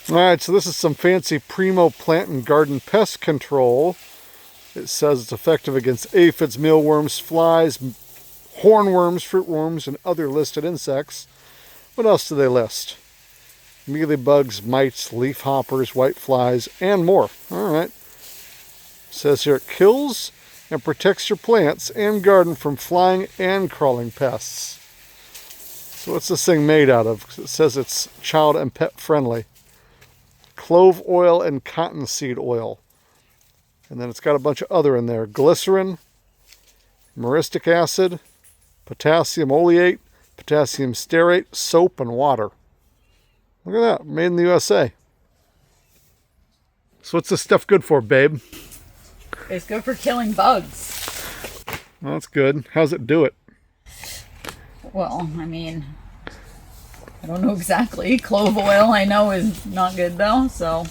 Alright, so this is some fancy Premo plant and garden pest control. It says it's effective against aphids, mealworms, flies, hornworms, fruitworms, and other listed insects. What else do they list? Mealy bugs, mites, leaf hoppers, white flies, and more. Alright. Says here it kills and protects your plants and garden from flying and crawling pests. So what's this thing made out of? It says it's child and pet friendly. Clove oil and cottonseed oil. And then it's got a bunch of other in there. Glycerin, myristic acid, potassium oleate, potassium stearate, soap, and water. Look at that. Made in the USA. So what's this stuff good for, babe? It's good for killing bugs. Well, that's good. How's it do it? Well, I mean, I don't know exactly. Clove oil I know is not good though, so.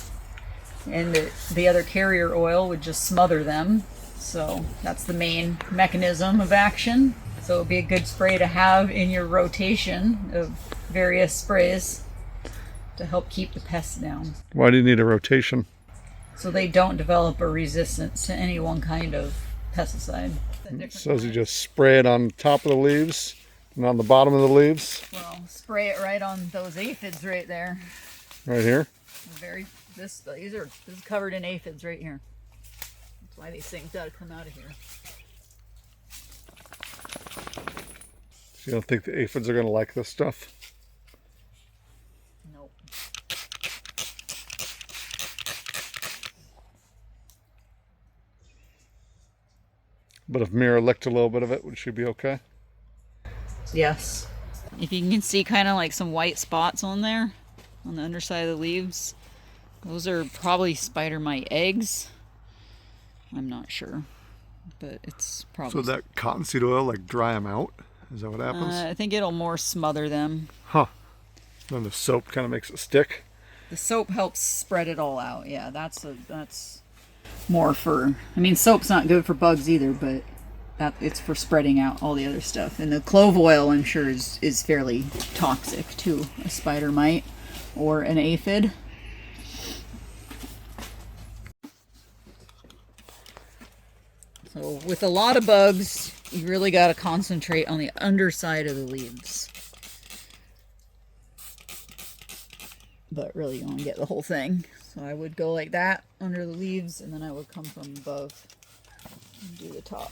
And the other carrier oil would just smother them. So that's the main mechanism of action. So it would be a good spray to have in your rotation of various sprays to help keep the pests down. Why do you need a rotation? So they don't develop a resistance to any one kind of pesticide. It says you just spray it on top of the leaves and on the bottom of the leaves. Well, spray it right on those aphids right there. Right here? This is covered in aphids right here. That's why these things gotta come out of here. So you don't think the aphids are going to like this stuff? Nope. But if Mira licked a little bit of it, would she be okay? Yes. If you can see kind of like some white spots on there, on the underside of the leaves, those are probably spider mite eggs. I'm not sure, but it's probably... So that cottonseed oil, like, dry them out? Is that what happens? I think it'll more smother them. Huh. Then the soap kind of makes it stick? The soap helps spread it all out. Yeah, that's more for... I mean, soap's not good for bugs either, but it's for spreading out all the other stuff. And the clove oil, I'm sure, is fairly toxic to a spider mite or an aphid. So with a lot of bugs, you really got to concentrate on the underside of the leaves. But really you want to get the whole thing. So I would go like that under the leaves, and then I would come from above and do the top.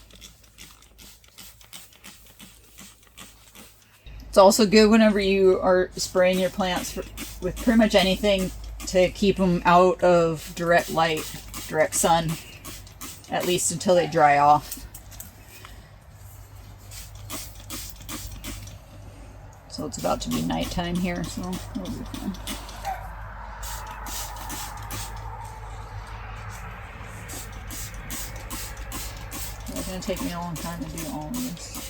It's also good whenever you are spraying your plants with pretty much anything to keep them out of direct light, direct sun. At least until they dry off. So it's about to be nighttime here, so it'll be fun. It's going to take me a long time to do all of this.